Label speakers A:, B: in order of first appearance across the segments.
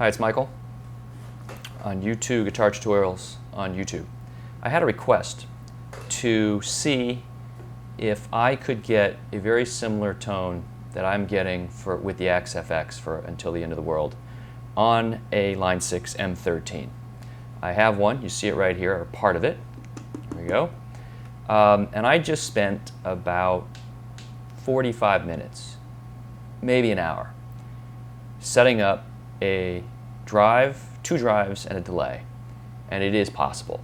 A: Hi, it's Michael on YouTube, Guitar Tutorials on YouTube. I had a request to see if I could get a very similar tone that I'm getting with the XFX for Until the End of the World on a Line 6 M13. I have one, you see it right here, or part of it. There we go. And I just spent about 45 minutes, maybe an hour, setting up a drive, 2 drives, and a delay. And it is possible.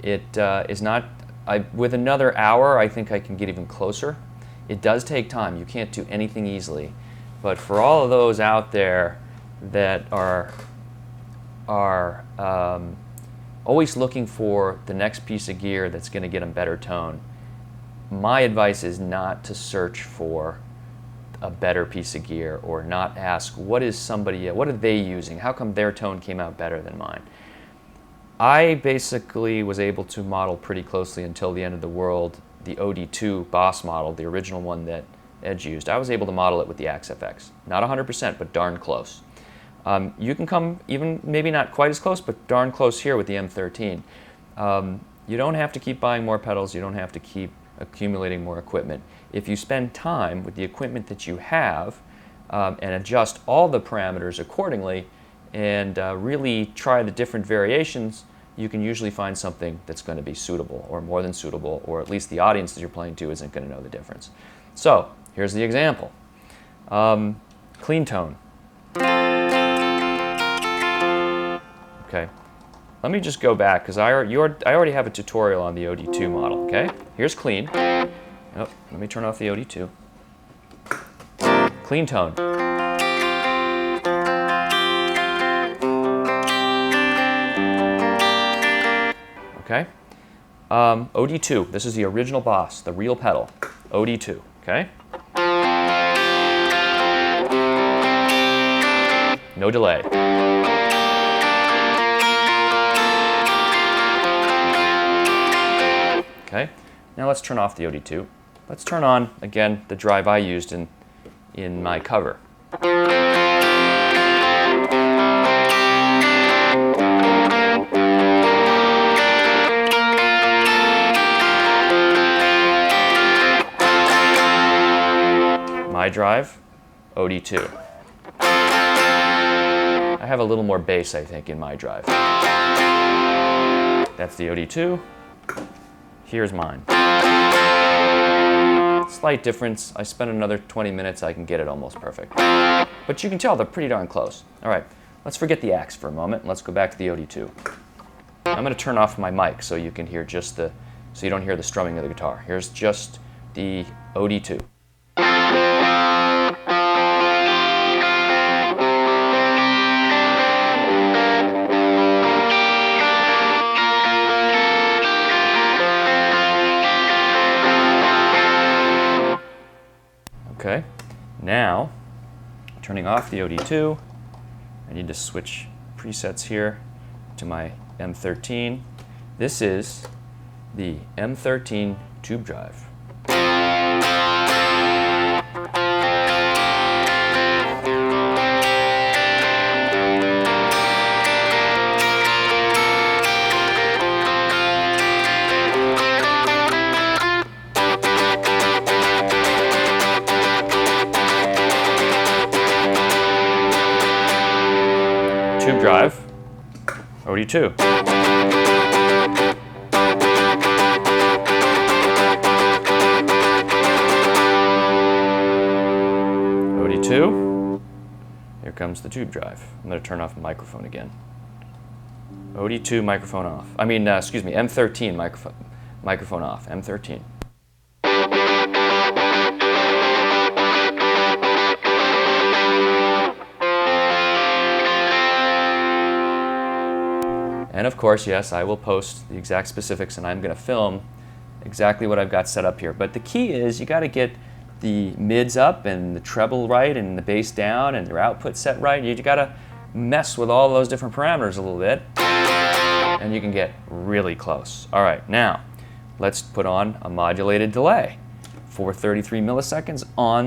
A: It is not, with another hour, I think I can get even closer. It does take time. You can't do anything easily. But for all of those out there that are always looking for the next piece of gear that's going to get them better tone, my advice is not to search for a better piece of gear or not ask what are they using? How come their tone came out better than mine? I basically was able to model pretty closely Until the End of the World, the OD2 Boss model, the original one that Edge used. I was able to model it with the XFX. Not 100%, but darn close. You can come even, maybe not quite as close, but darn close here with the M13. You don't have to keep buying more pedals. You don't have to keep accumulating more equipment. If you spend time with the equipment that you have and adjust all the parameters accordingly and really try the different variations, you can usually find something that's going to be suitable, or more than suitable, or at least the audience that you're playing to isn't going to know the difference. So here's the example. Clean tone. Okay, let me just go back because I already have a tutorial on the OD2 model. Okay, here's clean. Oh, let me turn off the OD2. Clean tone. Okay, OD2. This is the original Boss, the real pedal. OD2. Okay. No delay. Okay, now let's turn off the OD2. Let's turn on, again, the drive I used in my cover. My drive, OD2. I have a little more bass, I think, in my drive. That's the OD2. Here's mine. Slight difference. I spent another 20 minutes. I can get it almost perfect. But you can tell they're pretty darn close. All right, let's forget the axe for a moment. Let's go back to the OD2. I'm going to turn off my mic so you can hear so you don't hear the strumming of the guitar. Here's just the OD2. Okay, now turning off the OD2, I need to switch presets here to my M13. This is the M13 Tube Drive. Tube Drive, OD2. OD2. Here comes the tube drive. I'm going to turn off the microphone again. OD2 microphone off. Excuse me, M13 microphone off. M13. And of course, yes, I will post the exact specifics and I'm going to film exactly what I've got set up here. But the key is you got to get the mids up and the treble right and the bass down and your output set right. You got to mess with all those different parameters a little bit and you can get really close. All right, now let's put on a modulated delay for 33 milliseconds.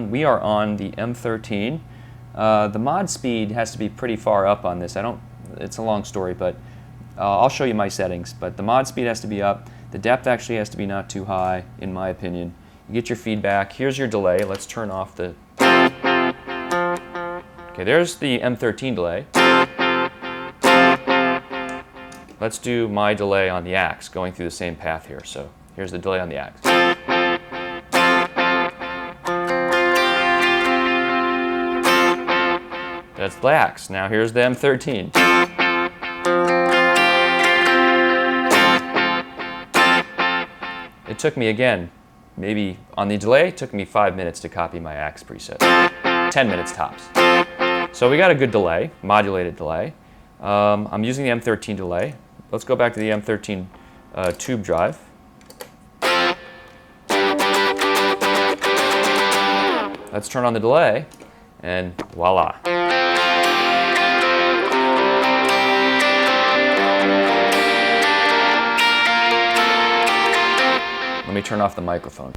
A: We are on the M13 The mod speed has to be pretty far up on this. It's a long story, but I'll show you my settings. But the mod speed has to be up. The depth actually has to be not too high, in my opinion. You get your feedback. Here's your delay. Let's turn off the... Okay, there's the M13 delay. Let's do my delay on the axe, going through the same path here. So here's the delay on the axe. That's the axe. Now here's the M13. It took me, again, maybe on the delay, it took me 5 minutes to copy my axe preset. 10 minutes tops. So we got a good delay, modulated delay. I'm using the M13 delay. Let's go back to the M13 Tube Drive. Let's turn on the delay, and voila. Let me turn off the microphone.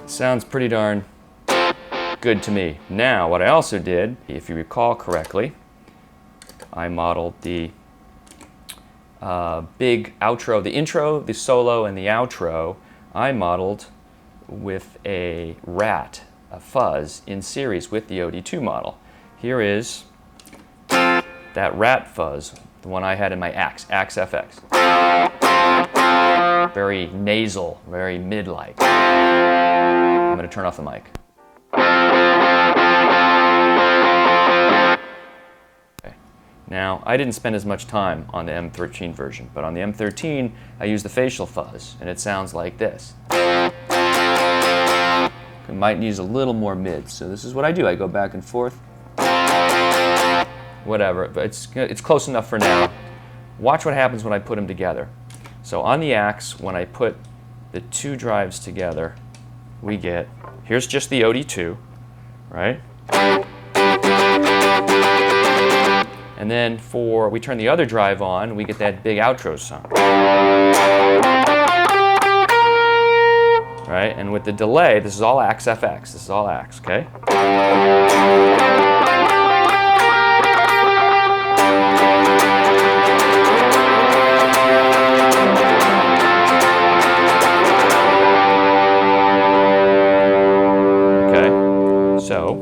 A: Sounds pretty darn good to me. Now, what I also did, if you recall correctly, I modeled the big outro, the intro, the solo, and the outro, I modeled with a rat, a fuzz, in series with the OD2 model. Here is that rat fuzz, the one I had in my axe FX. Very nasal, very mid-like. I'm going to turn off the mic. Okay. Now, I didn't spend as much time on the M13 version, but on the M13, I used the facial fuzz, and it sounds like this. It might use a little more mid, so this is what I do. I go back and forth. Whatever, but it's close enough for now. Watch what happens when I put them together. So on the axe, when I put the two drives together, we get, here's just the OD2, right? And then we turn the other drive on, we get that big outro sound. Right? And with the delay, this is all axe FX, this is all axe, okay? So,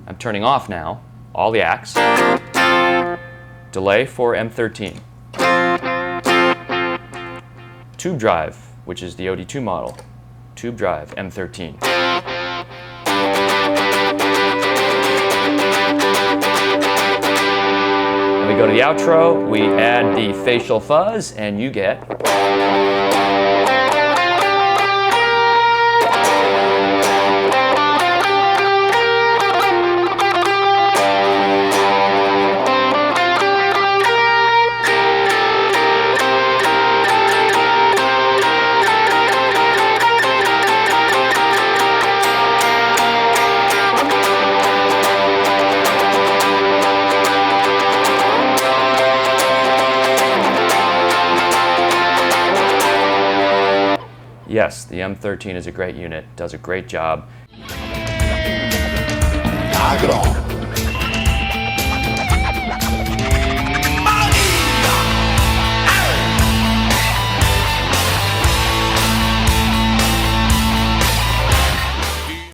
A: I'm turning off now, all the axe, delay for M13, tube drive, which is the OD2 model, tube drive, M13. When we go to the outro, we add the facial fuzz, and you get yes, the M13 is a great unit, does a great job.
B: Knock it off.